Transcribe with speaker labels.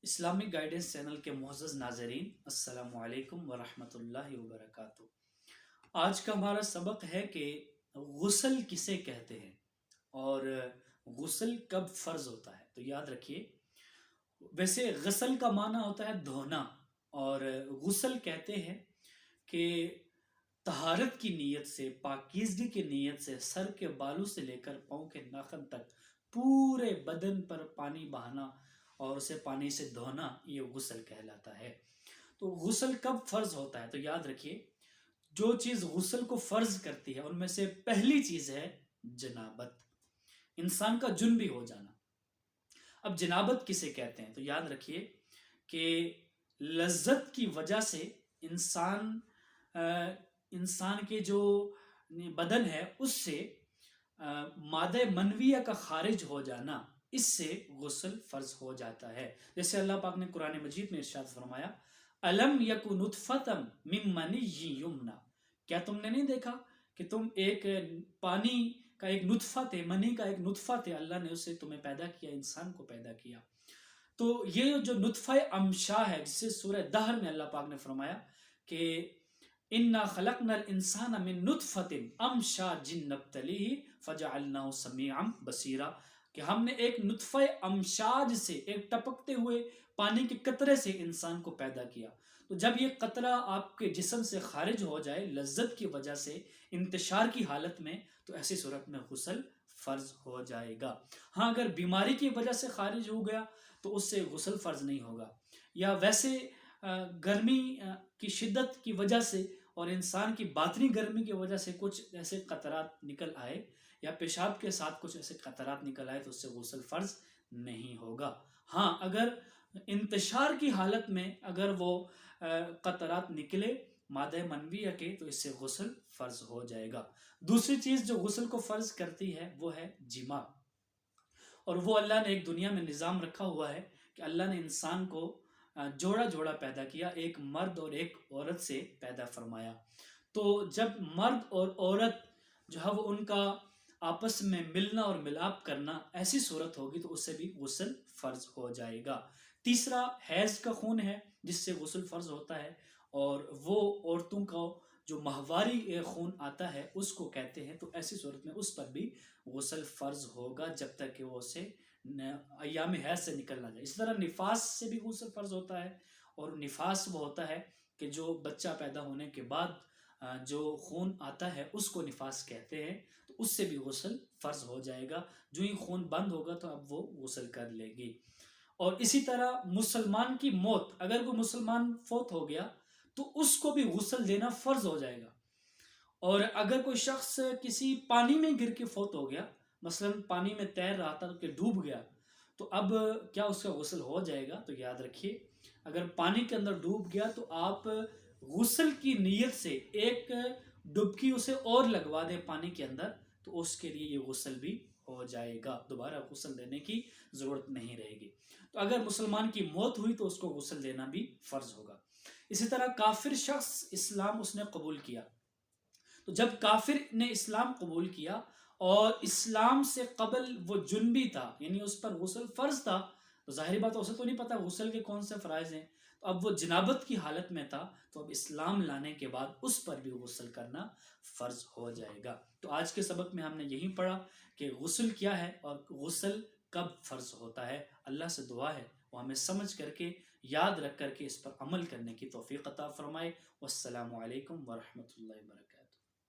Speaker 1: Islamic guidance channel کے معزز ناظرین، السلام علیکم ورحمۃ اللہ وبرکاتہ۔ آج کا ہمارا سبق ہے کہ غسل کسے کہتے ہیں اور غسل کب فرض ہوتا ہے۔ تو یاد رکھیے، ویسے غسل کا معنی ہوتا ہے دھونا، اور غسل کہتے ہیں کہ طہارت کی نیت سے، پاکیزگی کی نیت سے، سر کے بالوں سے لے کر پاؤں کے ناخن تک پورے بدن پر پانی بہانا اور اسے پانی سے دھونا، یہ غسل کہلاتا ہے۔ تو غسل کب فرض ہوتا ہے؟ تو یاد رکھیے، جو چیز غسل کو فرض کرتی ہے ان میں سے پہلی چیز ہے جنابت، انسان کا جنبی ہو جانا۔ اب جنابت کسے کہتے ہیں؟ تو یاد رکھیے کہ لذت کی وجہ سے انسان کے جو بدن ہے اس سے مادہ منویہ کا خارج ہو جانا، اس سے غسل فرض ہو جاتا ہے۔ جیسے اللہ پاک نے قرآن مجید میں ارشاد فرمایا، الم یک نطفۃ من منی یمنا، کیا تم نے نہیں دیکھا کہ تم ایک پانی کا ایک نطفہ تھے، منی کا ایک نطفہ تھے، اللہ نے اسے تمہیں پیدا کیا، انسان کو پیدا کیا۔ تو یہ جو نطفہ امشا ہے، جس سے سورہ دہر میں اللہ پاک نے فرمایا کہ انا خلقنا الانسان من نطفۃ امشاج نبتلیہ فجعلناہ سمیعا بصیرا، کہ ہم نے ایک نطفہ امشاج سے، ایک ٹپکتے ہوئے پانی کے قطرے سے انسان کو پیدا کیا۔ تو جب یہ قطرہ آپ کے جسم سے خارج ہو جائے لذت کی وجہ سے، انتشار کی حالت میں، تو ایسی صورت میں غسل فرض ہو جائے گا۔ ہاں، اگر بیماری کی وجہ سے خارج ہو گیا تو اس سے غسل فرض نہیں ہوگا، یا ویسے گرمی کی شدت کی وجہ سے اور انسان کی باطنی گرمی کی وجہ سے کچھ ایسے قطرات نکل آئے، یا پیشاب کے ساتھ کچھ ایسے قطرات نکل آئے، تو اس سے غسل فرض نہیں ہوگا۔ ہاں، اگر انتشار کی حالت میں اگر وہ قطرات نکلے مادہ منویہ کے، تو اس سے غسل فرض ہو جائے گا۔ دوسری چیز جو غسل کو فرض کرتی ہے وہ ہے جماع، اور وہ اللہ نے ایک دنیا میں نظام رکھا ہوا ہے کہ اللہ نے انسان کو جوڑا جوڑا پیدا کیا، ایک مرد اور ایک عورت سے پیدا فرمایا۔ تو جب مرد اور عورت جو ہے وہ ان کا آپس میں ملنا اور ملاپ کرنا ایسی صورت ہوگی تو اس سے بھی غسل فرض ہو جائے گا۔ تیسرا حیض کا خون ہے جس سے غسل فرض ہوتا ہے، اور وہ عورتوں کا جو ماہواری خون آتا ہے اس کو کہتے ہیں، تو ایسی صورت میں اس پر بھی غسل فرض ہوگا جب تک کہ وہ اسے ایام حیض سے نکل نہ جائے۔ اس طرح نفاس سے بھی غسل فرض ہوتا ہے، اور نفاس وہ ہوتا ہے کہ جو بچہ پیدا ہونے کے بعد جو خون آتا ہے اس کو نفاس کہتے ہیں، تو اس سے بھی غسل فرض ہو جائے گا۔ جو ہی خون بند ہوگا تو اب وہ غسل کر لے گی۔ اور اسی طرح مسلمان کی موت، اگر کوئی مسلمان فوت ہو گیا تو اس کو بھی غسل دینا فرض ہو جائے گا۔ اور اگر کوئی شخص کسی پانی میں گر کے فوت ہو گیا، مثلا پانی میں تیر رہا تھا کہ ڈوب گیا، تو اب کیا اس کا غسل ہو جائے گا؟ تو یاد رکھیے، اگر پانی کے اندر ڈوب گیا تو آپ غسل کی نیت سے ایک ڈبکی اسے اور لگوا دیں پانی کے اندر، تو اس کے لیے یہ غسل بھی ہو جائے گا، دوبارہ غسل دینے کی ضرورت نہیں رہے گی۔ تو اگر مسلمان کی موت ہوئی تو اس کو غسل دینا بھی فرض ہوگا۔ اسی طرح کافر شخص اسلام اس نے قبول کیا، تو جب کافر نے اسلام قبول کیا اور اسلام سے قبل وہ جنبی تھا، یعنی اس پر غسل فرض تھا، تو ظاہری بات ہے اسے تو نہیں پتا غسل کے کون سے فرائض ہیں، تو اب وہ جنابت کی حالت میں تھا، تو اب اسلام لانے کے بعد اس پر بھی غسل کرنا فرض ہو جائے گا۔ تو آج کے سبق میں ہم نے یہی پڑھا کہ غسل کیا ہے اور غسل کب فرض ہوتا ہے۔ اللہ سے دعا ہے وہ ہمیں سمجھ کر کے، یاد رکھ کر کے اس پر عمل کرنے کی توفیق عطا فرمائے۔ والسلام علیکم ورحمۃ اللہ وبرکاتہ۔